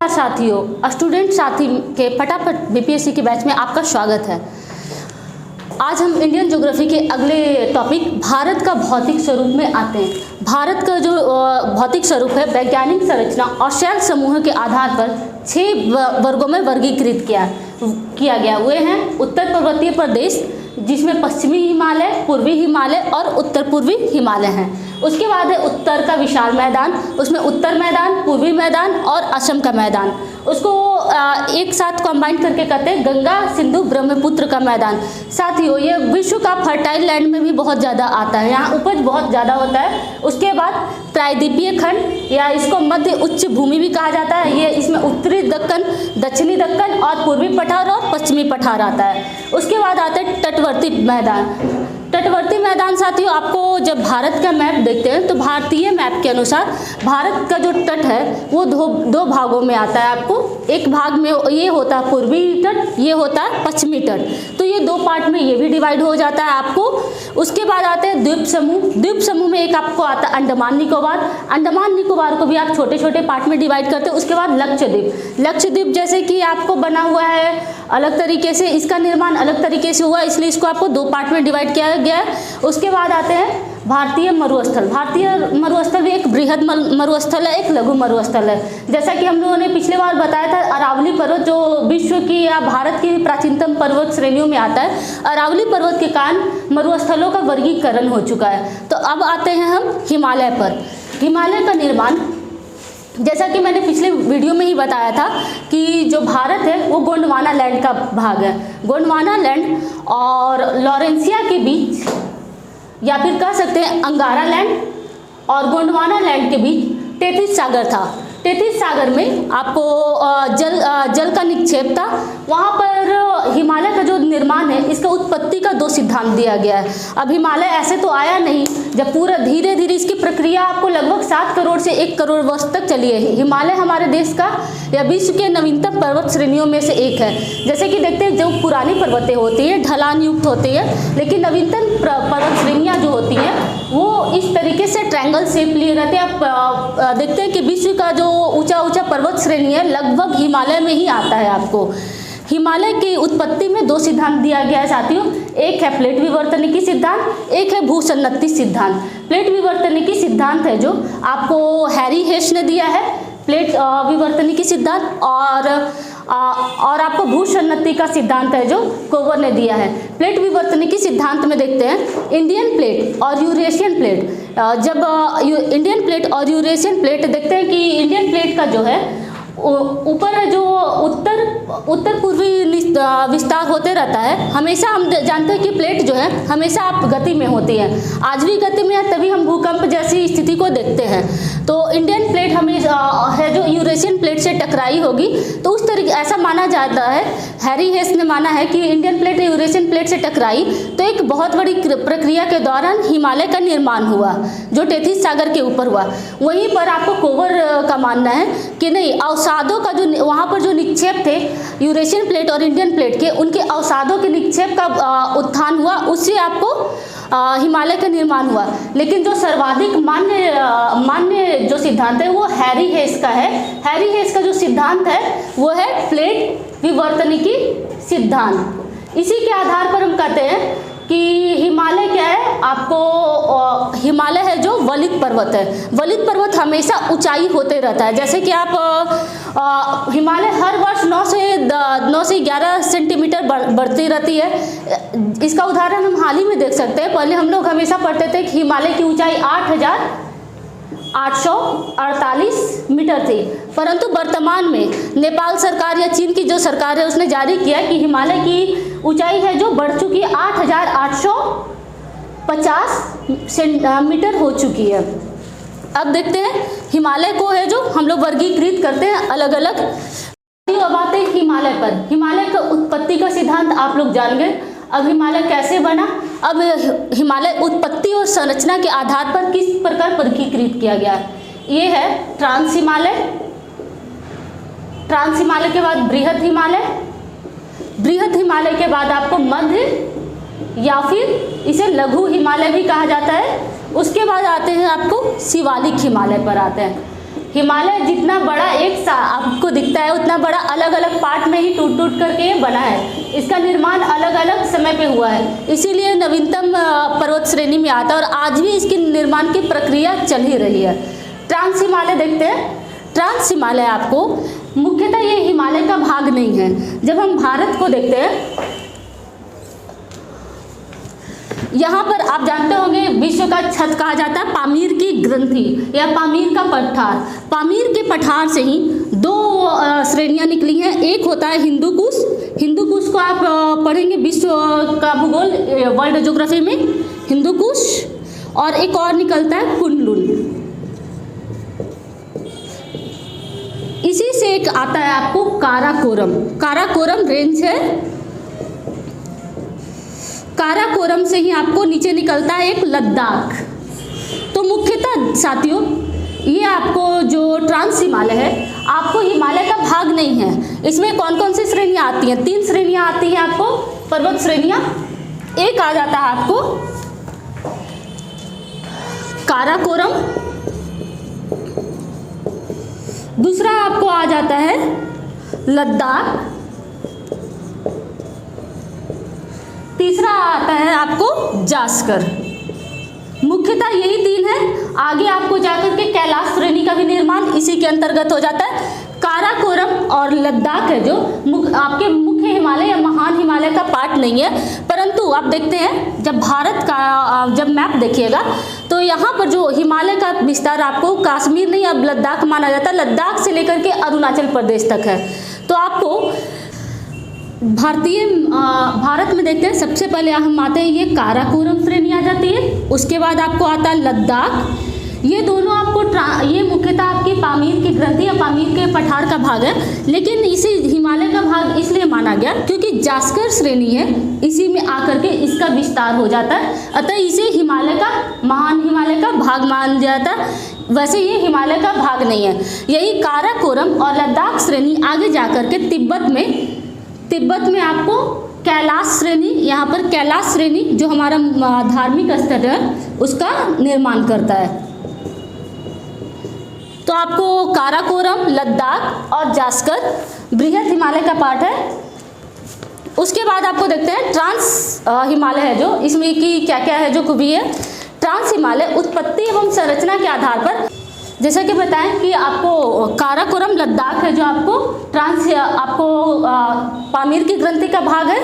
साथियों, स्टूडेंट साथी के फटाफट बीपीएससी के बैच में आपका स्वागत है। आज हम इंडियन ज्योग्राफी के अगले टॉपिक भारत का भौतिक स्वरूप में आते हैं। भारत का जो भौतिक स्वरूप है, वैज्ञानिक संरचना और शैल समूह के आधार पर 6 वर्गों में वर्गीकृत किया गया। वे हैं उत्तर पर्वतीय प्रदेश, जिसमें पश्चिमी हिमालय, पूर्वी हिमालय और उत्तर पूर्वी हिमालय हैं। उसके बाद है उत्तर का विशाल मैदान, उसमें उत्तर मैदान, पूर्वी मैदान और असम का मैदान। उसको एक साथ कंबाइन करके कहते हैं गंगा सिंधु ब्रह्मपुत्र का मैदान। साथियों, ये विश्व का फर्टाइल लैंड में भी बहुत ज़्यादा आता है, यहाँ उपज बहुत ज़्यादा होता है। उसके बाद प्रायद्वीपीय खंड या इसको मध्य उच्च भूमि भी कहा जाता है। ये इसमें उत्तरी दक्कन, दक्षिणी दक्कन और पूर्वी पठार और पश्चिमी पठार आता है। उसके बाद आते हैं तटवर्ती मैदान। तटवर्ती मैदान साथियों, आपको जब भारत का मैप देखते हैं तो भारतीय मैप के अनुसार भारत का जो तट है वो दो भागों में आता है। आपको एक भाग में ये होता है पूर्वी तट, ये होता है पश्चिमी तट, तो ये 2 पार्ट में ये भी डिवाइड हो जाता है आपको। उसके बाद आते हैं द्वीप समूह। द्वीप समूह में एक आपको आता है अंडमान निकोबार। अंडमान निकोबार को भी आप छोटे छोटे पार्ट में डिवाइड करते हैं। उसके बाद लक्षद्वीप। लक्षद्वीप जैसे कि आपको बना हुआ है अलग तरीके से, इसका निर्माण अलग तरीके से हुआ, इसलिए इसको आपको 2 पार्ट में डिवाइड किया गया है। उसके बाद आते हैं भारतीय मरुस्थल। भारतीय मरुस्थल भी एक बृहद मरुस्थल है, एक लघु मरुस्थल है। जैसा कि हम लोगों ने पिछले बार बताया था, अरावली पर्वत जो विश्व की या भारत की प्राचीनतम पर्वत श्रेणियों में आता है, अरावली पर्वत के कारण मरुस्थलों का वर्गीकरण हो चुका है। तो अब आते हैं हम हिमालय पर। हिमालय का निर्माण, जैसा कि मैंने पिछले वीडियो में ही बताया था कि जो भारत है वो गोंडवाना लैंड का भाग है। गोंडवाना लैंड और लॉरेंसिया के बीच, या फिर कह सकते हैं अंगारा लैंड और गोंडवाना लैंड के बीच तेथिस सागर था। तेथिस सागर में आपको जल का निक्षेप था। वहाँ पर हिमालय का जो निर्माण है, इसका उत्पत्ति का 2 सिद्धांत दिया गया है। अब हिमालय ऐसे तो आया नहीं, जब पूरा धीरे धीरे इसकी प्रक्रिया आपको लगभग 7 करोड़ से 1 करोड़ वर्ष तक चली है। हिमालय हमारे देश का या विश्व के नवीनतम पर्वत श्रेणियों में से एक है। जैसे कि देखते हैं, जो पुरानी पर्वतें होती हैं ढलान युक्त होती है, लेकिन नवीनतम पर्वत श्रेणियाँ जो होती हैं वो इस तरीके से ट्रायंगल शेप लिए रहते हैं। आप देखते हैं कि विश्व का जो ऊंचा पर्वत श्रेणी है लगभग हिमालय में ही आता है। आपको हिमालय की उत्पत्ति में 2 सिद्धांत दिया गया है साथियों। एक है प्लेट विवर्तनिकी सिद्धांत, एक है भूसन्नति सिद्धांत। प्लेट विवर्तनिकी सिद्धांत है जो आपको हैरी हेस ने दिया है, प्लेट विवर्तनिकी सिद्धांत, और आपको भूसन्नति का सिद्धांत है जो कोवर ने दिया है। प्लेट विवर्तनिकी सिद्धांत में देखते हैं इंडियन प्लेट और यूरेशियन प्लेट। जब इंडियन प्लेट और यूरेशियन प्लेट देखते हैं कि इंडियन प्लेट का जो है ऊपर जो उत्तर पूर्वी विस्तार होते रहता है। हमेशा हम जानते हैं कि प्लेट जो है हमेशा आप गति में होती है, आज भी गति में है, तभी हम भूकंप जैसी स्थिति को देखते हैं। तो इंडियन प्लेट हमेशा है जो यूरेशियन प्लेट से टकराई होगी, तो उस तरीके ऐसा माना जाता है। हैरी हेस ने माना है कि इंडियन प्लेट यूरेशियन प्लेट से टकराई तो एक बहुत बड़ी प्रक्रिया के दौरान हिमालय का निर्माण हुआ जो तेथिस सागर के ऊपर हुआ। वहीं पर आपको कोवर का मानना है कि नहीं, अवसादों का जो वहाँ पर जो निक्षेप थे यूरेशियन प्लेट और इंडियन प्लेट के, उनके अवसादों के निक्षेप का उत्थान हुआ, उससे आपको हिमालय का निर्माण हुआ। लेकिन जो सर्वाधिक मान्य जो सिद्धांत है वो हैरी हेस का है। हैरी हेस का जो सिद्धांत है वो है प्लेट विवर्तनिकी सिद्धांत। इसी के आधार पर हम कहते हैं कि हिमालय क्या है, आपको हिमालय है जो वलित पर्वत है। वलित पर्वत हमेशा ऊंचाई होते रहता है। जैसे कि आप हिमालय हर वर्ष 9 से 11 सेंटीमीटर बढ़ती रहती है। इसका उदाहरण हम हाल ही में देख सकते हैं। पहले हम लोग हमेशा पढ़ते थे कि हिमालय की ऊंचाई 8,848 मीटर थी, परंतु वर्तमान में नेपाल सरकार या चीन की जो सरकार है उसने जारी किया कि हिमालय की ऊंचाई है जो बढ़ चुकी है, 8,850 मीटर हो चुकी है। अब देखते हैं हिमालय को है जो हम लोग वर्गीकृत करते हैं अलग अलग। अब आते हैं हिमालय पर। हिमालय का उत्पत्ति का सिद्धांत आप लोग जान गए। अब हिमालय कैसे बना, अब हिमालय उत्पत्ति और संरचना के आधार पर किस प्रकार वर्गीकृत किया गया है। ये है ट्रांस हिमालय, ट्रांस हिमालय के बाद बृहद हिमालय, बृहद हिमालय के बाद आपको मध्य या फिर इसे लघु हिमालय भी कहा जाता है। उसके बाद आते हैं आपको शिवालिक हिमालय पर आते हैं। हिमालय जितना बड़ा आपको दिखता है उतना बड़ा अलग अलग पार्ट में ही टूट टूट करके ये बना है। इसका निर्माण अलग अलग समय पे हुआ है, इसीलिए नवीनतम पर्वत श्रेणी में आता है और आज भी इसके निर्माण की प्रक्रिया चल ही रही है। ट्रांस हिमालय देखते हैं। ट्रांस हिमालय आपको मुख्यतः ये हिमालय का भाग नहीं है। जब हम भारत को देखते हैं, यहाँ पर आप जानते होंगे विश्व का छत कहा जाता है पामीर की ग्रंथि या पामीर का पठार। पामीर के पठार से ही दो श्रेणियाँ निकली हैं। एक होता है हिंदू कुश। हिंदू कुश को आप पढ़ेंगे विश्व का भूगोल वर्ल्ड ज्योग्राफी में, हिंदू कुश। और एक और निकलता है कुनलुन। इसी से एक आता है आपको काराकोरम। काराकोरम रेंज है। काराकोरम से ही आपको नीचे निकलता है एक लद्दाख। तो मुख्यतः साथियों ये आपको जो ट्रांस हिमालय है आपको हिमालय का भाग नहीं है। इसमें कौन कौन सी श्रेणियाँ आती हैं? 3 श्रेणियाँ आती हैं आपको पर्वत श्रेणियाँ। एक आ जाता है आपको काराकोरम, दूसरा आपको आ जाता है लद्दाख, तीसरा आता है आपको जास्कर। मुख्यतः यही 3 है। आगे आपको जाकर के कैलाश श्रेणी का भी निर्माण इसी के अंतर्गत हो जाता है। काराकोरम और लद्दाख है जो आपके मुख्य हिमालय या महान हिमालय का पार्ट नहीं है, परंतु आप देखते हैं जब भारत का जब मैप देखिएगा तो यहाँ पर जो हिमालय का विस्तार आपको कश्मीर नहीं अब लद्दाख माना जाता है। लद्दाख से लेकर के अरुणाचल प्रदेश तक है। तो आपको भारत में देखते हैं सबसे पहले हम आते हैं ये काराकोरम श्रेणी आ जाती है, उसके बाद आपको आता है लद्दाख। ये दोनों आपको ये मुख्यतः आपकी पामीर की ग्रंथि या पामीर के पठार का भाग है, लेकिन इसे हिमालय का भाग इसलिए माना गया क्योंकि जास्कर श्रेणी है, इसी में आकर के इसका विस्तार हो जाता है, अतः इसे हिमालय का महान हिमालय का भाग माना जाता है। वैसे ये हिमालय का भाग नहीं है। यही काराकोरम और लद्दाख श्रेणी आगे जाकर के तिब्बत में आपको कैलाश श्रेणी, यहाँ पर कैलाश श्रेणी जो हमारा धार्मिक स्थल है उसका निर्माण करता है। तो आपको काराकोरम, लद्दाख और जास्कर बृहद हिमालय का पार्ट है। उसके बाद आपको देखते हैं ट्रांस हिमालय है जो इसमें की क्या क्या है जो खूबी है। ट्रांस हिमालय उत्पत्ति एवं संरचना के आधार पर, जैसा कि बताएं कि आपको काराकोरम लद्दाख है जो आपको पामीर की ग्रंथि का भाग है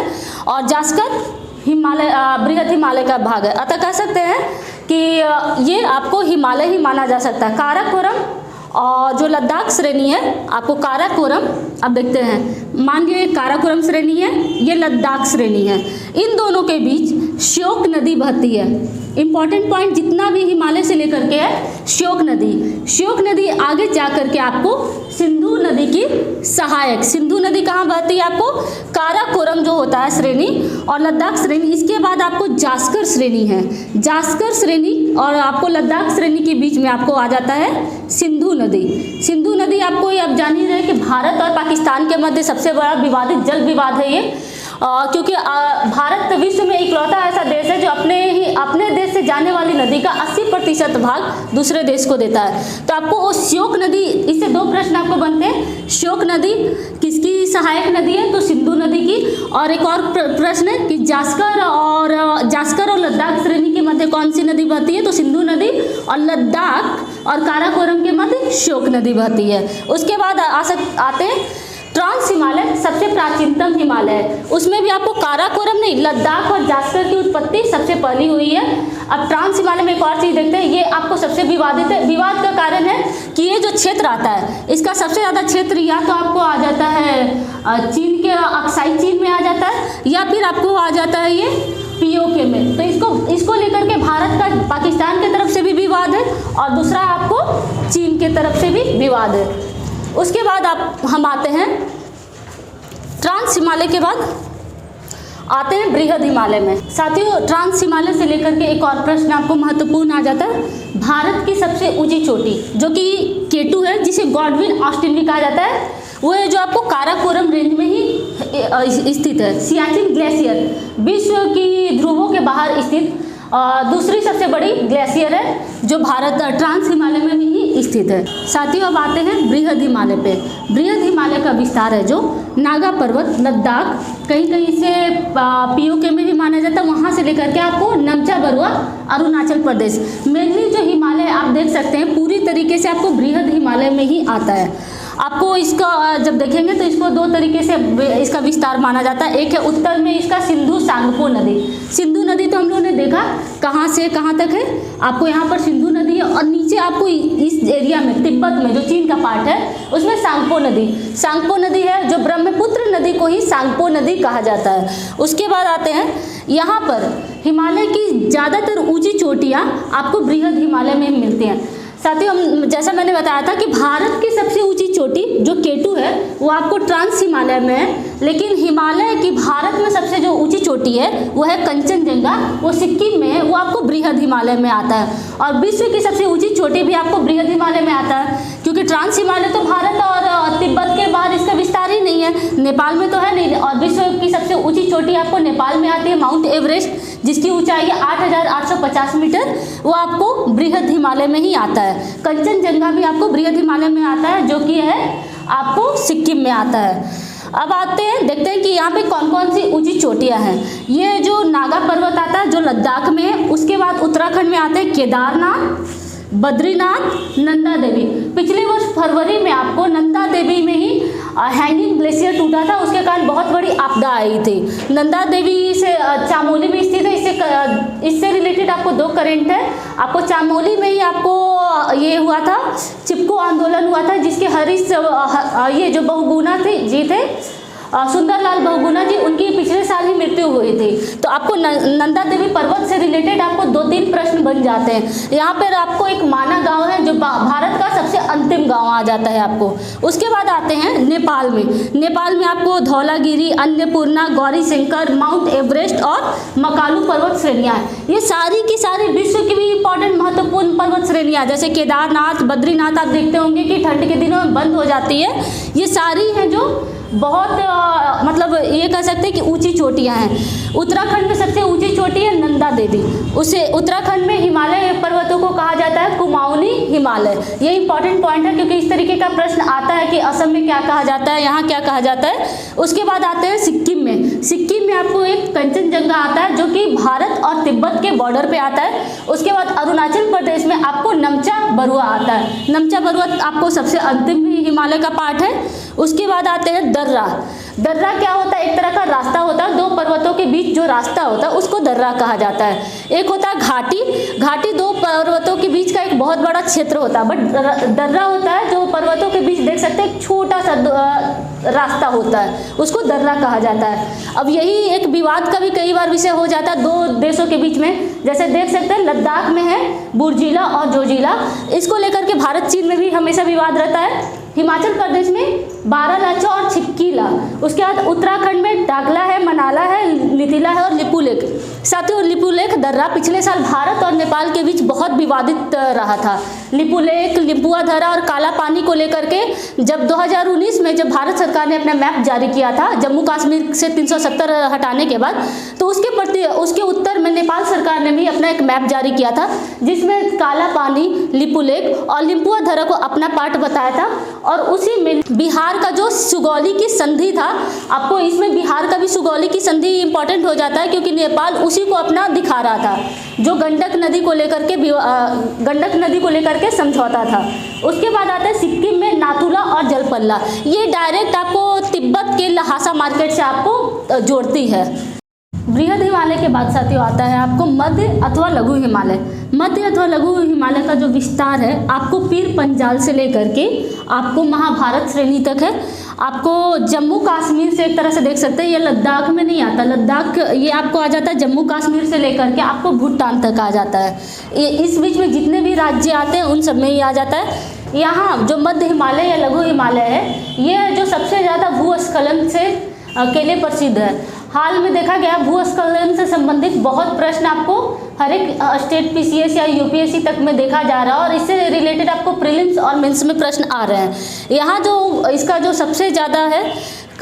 और जास्कर हिमालय बृहद हिमालय का भाग है। अतः कह सकते हैं कि ये आपको हिमालय ही माना जा सकता है। काराकोरम और जो लद्दाख श्रेणी है आपको काराकोरम, अब देखते हैं मान लीजिए काराकोरम श्रेणी है, ये लद्दाख श्रेणी है, इन दोनों के बीच श्योक नदी बहती है। इंपॉर्टेंट पॉइंट जितना भी हिमालय से लेकर के है श्योक नदी आगे जाकर के आपको सिंधु नदी की सहायक, सिंधु नदी कहाँ बहती है आपको काराकोरम जो होता है श्रेणी और लद्दाख श्रेणी, इसके बाद आपको जास्कर श्रेणी है। जास्कर श्रेणी और आपको लद्दाख श्रेणी के बीच में आपको आ जाता है सिंधु नदी आपको ये अब जान ही रहे कि भारत और पाकिस्तान के मध्य सबसे बड़ा विवादित जल विवाद है ये, क्योंकि भारत विश्व में इकलौता ऐसा देश है जो अपने देश से जाने वाली नदी का 80% भाग दूसरे देश को देता है। तो आपको वो श्योक नदी, इससे 2 प्रश्न आपको बनते हैं। श्योक नदी किसकी सहायक नदी है? तो सिंधु नदी की। और एक और प्रश्न है कि जास्कर और लद्दाख श्रेणी के मध्य कौन सी नदी बहती है? तो सिंधु नदी। और लद्दाख और काराकोरम के मध्य श्योक नदी बहती है। उसके बाद आते हैं ट्रांस हिमालय, सबसे प्राचीनतम हिमालय है। उसमें भी आपको काराकोरम नहीं, लद्दाख और जास्कर की उत्पत्ति सबसे पहली हुई है। अब ट्रांस हिमालय में एक और चीज़ देखते हैं, ये आपको सबसे विवादित है। विवाद का कारण है कि ये जो क्षेत्र आता है इसका सबसे ज़्यादा क्षेत्र या तो आपको आ जाता है चीन के अक्साई चीन में आ जाता है या फिर आपको आ जाता है ये पीओके में। तो इसको लेकर के भारत का पाकिस्तान की तरफ से भी विवाद है और दूसरा आपको चीन के तरफ से भी विवाद है। उसके बाद हम आते हैं ट्रांस हिमालय के बाद आते हैं बृहद हिमालय में। साथियों ट्रांस हिमालय से लेकर के एक और प्रश्न आपको महत्वपूर्ण आ जाता है। भारत की सबसे ऊंची चोटी जो कि K2 है, जिसे गॉडविन ऑस्टिन भी कहा जाता है, वो है जो आपको काराकोरम रेंज में ही स्थित है। सियाचिन ग्लेशियर विश्व की ध्रुवों के बाहर स्थित दूसरी सबसे बड़ी ग्लेशियर है जो भारत ट्रांस हिमालय में ही स्थित है। साथियों अब आते हैं बृहद हिमालय पे। बृहद हिमालय का विस्तार है जो नागा पर्वत, लद्दाख, कहीं कहीं से पीओके में भी माना जाता है, वहाँ से लेकर के आपको नमचा बरुआ अरुणाचल प्रदेश, मेनली जो हिमालय आप देख सकते हैं पूरी तरीके से आपको बृहद हिमालय में ही आता है। आपको इसका जब देखेंगे तो इसको दो तरीके से इसका विस्तार माना जाता है। एक है उत्तर में इसका सिंधु सांगपो नदी। सिंधु नदी तो हम लोगों ने देखा कहाँ से कहाँ तक है, आपको यहाँ पर सिंधु नदी है और नीचे आपको इस एरिया में तिब्बत में जो चीन का पार्ट है उसमें सांगपो नदी है जो ब्रह्मपुत्र नदी को ही सांगपो नदी कहा जाता है। उसके बाद आते हैं यहाँ पर हिमालय की ज़्यादातर ऊँची चोटियाँ आपको बृहद हिमालय में मिलती हैं। साथियों हम जैसा मैंने बताया था कि भारत की सबसे ऊंची चोटी जो K2 है वो आपको ट्रांस हिमालय में है, लेकिन हिमालय की भारत में सबसे जो ऊंची चोटी है वो है कंचनजंगा, वो सिक्किम में है, वो आपको बृहद हिमालय में आता है। और विश्व की सबसे ऊंची चोटी भी आपको बृहद हिमालय में आता है, क्योंकि ट्रांस हिमालय तो भारत और तिब्बत के बाहर इसका विस्तार ही नहीं है, नेपाल में तो है नहीं। और विश्व की सबसे ऊंची चोटी आपको नेपाल में आती है, माउंट एवरेस्ट, जिसकी ऊंचाई है 8,850 मीटर, वो आपको बृहद हिमालय में ही आता है। कंचनजंगा भी आपको बृहद हिमालय में आता है जो कि है आपको सिक्किम में आता है। अब आते हैं देखते हैं कि यहाँ पे कौन कौन सी ऊंची चोटियाँ हैं। ये जो नागा पर्वत आता है जो लद्दाख में है, उसके बाद उत्तराखंड में आते हैं केदारनाथ, बद्रीनाथ, नंदा देवी। पिछले वर्ष फरवरी में आपको नंदा देवी में ही हैंगिंग ग्लेशियर टूटा था, उसके कारण बहुत बड़ी आपदा आई थी। नंदा देवी से चामोली में स्थित है, इससे रिलेटेड आपको दो करंट है। आपको चामोली में ही आपको ये हुआ था, चिपको आंदोलन हुआ था, जिसके हरीश ये जो बहुगुणा थे सुंदरलाल बहुगुणा जी, उनकी पिछले साल ही मृत्यु हुई थी। तो आपको नंदा देवी पर्वत से रिलेटेड आपको 2-3 प्रश्न बन जाते हैं। यहाँ पर आपको एक माना गांव है जो भारत का सबसे अंतिम गांव आ जाता है आपको। उसके बाद आते हैं नेपाल में। नेपाल में आपको धौलागिरी, अन्नपूर्णा, गौरीशंकर, माउंट एवरेस्ट और मकालू पर्वत श्रेणियाँ हैं। ये सारी की सारी विश्व की भी इंपॉर्टेंट महत्वपूर्ण पर्वत श्रेणियाँ, जैसे केदारनाथ, बद्रीनाथ आप देखते होंगे कि ठंड के दिनों में बंद हो जाती है। ये सारी हैं जो बहुत मतलब ये कह सकते हैं कि ऊंची चोटियां हैं। उत्तराखंड में सबसे ऊंची चोटी है नंदा देवी। उसे उत्तराखंड में हिमालय पर्वतों को कहा जाता है कुमाऊनी हिमालय। ये इंपॉर्टेंट पॉइंट है क्योंकि इस तरीके का प्रश्न आता है कि असम में क्या कहा जाता है, यहाँ क्या कहा जाता है। उसके बाद आते हैं सिक्किम में। सिक्किम में आपको एक कंचनजंगा आता है जो कि भारत और तिब्बत के बॉर्डर पे आता है। उसके बाद अरुणाचल प्रदेश में आपको नमचा बरुआ आता है। नमचा बरुआ आपको सबसे अंतिम हिमालय का पार्ट है। उसके बाद आते हैं दर्रा। दर्रा क्या होता है? एक तरह का रास्ता होता है, दो पर्वतों के बीच जो रास्ता होता है उसको दर्रा कहा जाता है। एक होता है घाटी। घाटी दो पर्वतों के बीच का एक बहुत बड़ा क्षेत्र होता है, बट दर्रा होता है जो पर्वतों के बीच देख सकते हैं एक छोटा सा रास्ता होता है, उसको दर्रा कहा जाता है। अब यही एक विवाद का भी कई बार विषय हो जाता है दो देशों के बीच में। जैसे देख सकते हैं लद्दाख में है बुर्जिला और जोजिला, इसको लेकर के भारत चीन में भी हमेशा विवाद रहता है। हिमाचल प्रदेश में बारालाचा और छिपकीला। उसके बाद उत्तराखंड में डागला है, मनाला है, नितिला है और लिपुलेख। साथियों लिपुलेख दर्रा पिछले साल भारत और नेपाल के बीच बहुत विवादित रहा था। लिपुलेख, लिपुआ दर्रा और काला पानी को लेकर के जब 2019 में जब भारत सरकार ने अपना मैप जारी किया था जम्मू कश्मीर से 370 हटाने के बाद, तो उसके उत्तर में नेपाल सरकार ने भी अपना एक मैप जारी किया था जिसमें काला पानी, लिपुलेख और लिपुआ दर्रा को अपना पार्ट बताया था। और उसी में बिहार का जो सुगौली की संधि था, आपको इसमें बिहार का भी सुगौली की संधि इंपॉर्टेंट हो जाता है क्योंकि नेपाल उसी को अपना दिखा रहा था जो गंडक नदी को लेकर के समझौता था। उसके बाद आता है सिक्किम में नाथुला और जलपल्ला। ये डायरेक्ट आपको तिब्बत के लहासा मार्केट से आपको जोड़ती है। बृहद हिमालय के बाद साथियों आता है आपको मध्य अथवा लघु हिमालय। मध्य अथवा लघु हिमालय का जो विस्तार है आपको पीर पंजाल से लेकर के आपको महाभारत श्रेणी तक है। आपको जम्मू कश्मीर से एक तरह से देख सकते हैं, ये लद्दाख में नहीं आता। लद्दाख ये आपको आ जाता है जम्मू कश्मीर से लेकर के आपको भूटान तक आ जाता है। ये इस बीच में जितने भी राज्य आते हैं उन सब में ही आ जाता है। यहाँ जो मध्य हिमालय या लघु हिमालय है, ये जो सबसे ज़्यादा भूस्खलन से के लिए प्रसिद्ध है। हाल में देखा गया भूस्खलन से संबंधित बहुत प्रश्न आपको हर एक स्टेट पीसीएस या यूपीएससी तक में देखा जा रहा है और इससे रिलेटेड आपको प्रीलिम्स और मेंस में प्रश्न आ रहे हैं। यहाँ जो इसका जो सबसे ज़्यादा है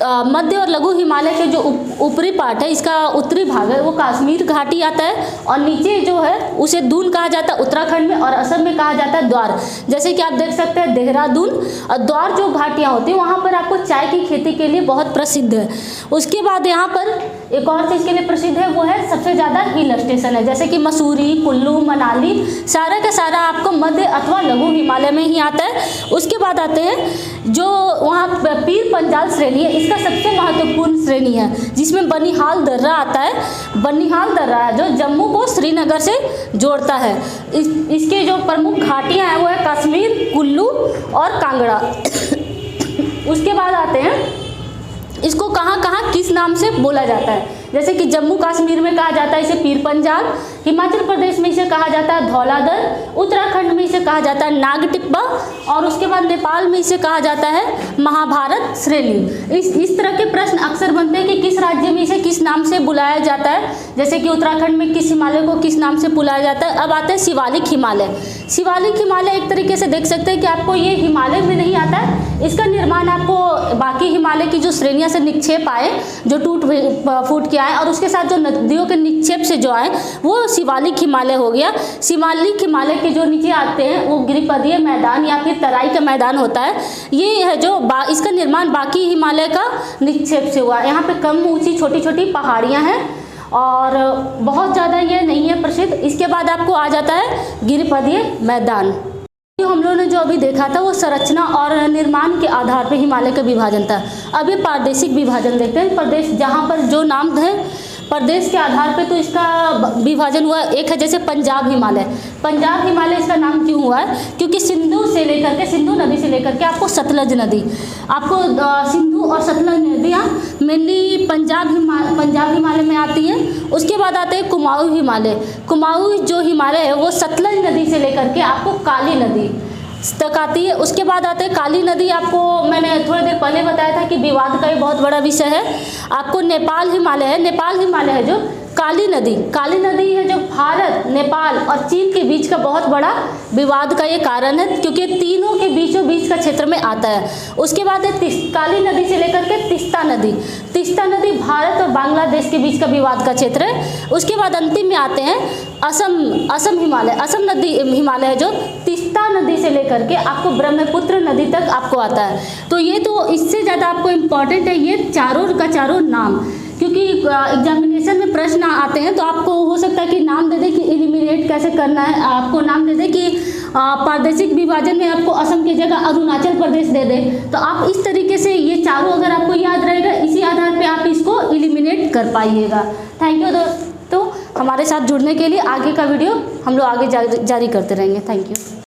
मध्य और लघु हिमालय के जो ऊपरी पार्ट है, इसका उत्तरी भाग है वो कश्मीर घाटी आता है, और नीचे जो है उसे दून कहा जाता है उत्तराखंड में, और असम में कहा जाता है द्वार। जैसे कि आप देख सकते हैं देहरादून और द्वार जो घाटियाँ होती हैं वहाँ पर आपको चाय की खेती के लिए बहुत प्रसिद्ध है। उसके बाद यहाँ पर एक और चीज़ के लिए प्रसिद्ध है, वो है सबसे ज़्यादा हिल स्टेशन है, जैसे कि मसूरी, कुल्लू, मनाली, सारा का सारा आपको मध्य अथवा लघु हिमालय में ही आता है। उसके बाद आते हैं जो वहाँ पीर पंजाल श्रेणी है, इसका सबसे महत्वपूर्ण श्रेणी है, जिसमें बनिहाल दर्रा आता है। बनिहाल दर्रा है जो जम्मू को श्रीनगर से जोड़ता है। इसके जो प्रमुख घाटियाँ हैं वो है कश्मीर, कुल्लू और कांगड़ा। उसके बाद आते हैं इसको कहाँ कहाँ किस नाम से बोला जाता है, जैसे कि जम्मू कश्मीर में कहा जाता है इसे पीर पंजाल, हिमाचल प्रदेश में इसे कहा जाता है धौलाधर, उत्तराखंड में इसे कहा जाता है नागटिब्बा, और उसके बाद नेपाल में इसे कहा जाता है महाभारत श्रेणी। इस तरह के प्रश्न अक्सर बनते हैं कि किस राज्य में इसे किस नाम से बुलाया जाता है, जैसे कि उत्तराखंड में किस हिमालय को किस नाम से बुलाया जाता है। अब आते हैं शिवालिक हिमालय। शिवालिक हिमालय एक तरीके से देख सकते हैं कि आपको ये हिमालय में नहीं आता है, इसका निर्माण आपको बाकी हिमालय की जो श्रेणियाँ से निक्षेप आए जो टूट फूट के आए, और उसके साथ जो नदियों के निक्षेप से जो आए वो शिवालिक हिमालय हो गया। शिवालिक हिमालय के जो नीचे आते हैं वो गिरिपदीय मैदान या फिर तराई का मैदान होता है। ये है जो इसका निर्माण बाकी हिमालय का निक्षेप से हुआ। यहाँ पे कम ऊंची छोटी छोटी पहाड़ियाँ हैं और बहुत ज़्यादा ये नहीं है प्रसिद्ध। इसके बाद आपको आ जाता है गिरिपदीय मैदान। जो हम लोगों ने जो अभी देखा था वो संरचना और निर्माण के आधार पर हिमालय का विभाजन था। अब ये प्रादेशिक विभाजन देखते हैं। प्रदेश जहाँ पर जो नाम है प्रदेश के आधार पे तो इसका विभाजन हुआ। एक है जैसे पंजाब हिमालय। पंजाब हिमालय इसका नाम क्यों हुआ है, क्योंकि सिंधु नदी से लेकर के आपको सतलज नदी, आपको सिंधु और सतलज नदियाँ मेनली पंजाब हिमालय में आती हैं। उसके बाद आते हैं कुमाऊँ हिमालय। कुमाऊँ जो हिमालय है वो सतलज नदी से लेकर के आपको काली नदी तक आती है। उसके बाद आते हैं काली नदी। आपको मैंने थोड़ी देर पहले बताया था कि विवाद का ये बहुत बड़ा विषय है। आपको नेपाल हिमालय है। नेपाल हिमालय है जो काली नदी है जो भारत, नेपाल और चीन के बीच का बहुत बड़ा विवाद का ये कारण है, क्योंकि तीनों के बीचों बीच का क्षेत्र में आता है। उसके बाद है काली नदी से लेकर के तीस्ता नदी भारत और बांग्लादेश के बीच का विवाद का क्षेत्र है। उसके बाद अंतिम में आते हैं असम हिमालय है जो तीस्ता नदी से लेकर के आपको ब्रह्मपुत्र नदी तक आपको आता है। तो ये तो इससे ज़्यादा आपको इम्पॉर्टेंट है ये चारों का चारों नाम, क्योंकि एग्जामिनेशन में प्रश्न आते हैं तो आपको हो सकता है कि नाम दे दे कि एलिमिनेट कैसे करना है, आपको नाम दे दे कि प्रादेशिक विभाजन में आपको असम की जगह अरुणाचल प्रदेश दे दे। तो आप इस तरीके से ये चारों अगर आपको याद रहेगा, इसी आधार पे आप इसको एलिमिनेट कर पाइएगा। थैंक यू दोस्तों, हमारे साथ जुड़ने के लिए। आगे का वीडियो हम लोग आगे जारी करते रहेंगे। Thank you.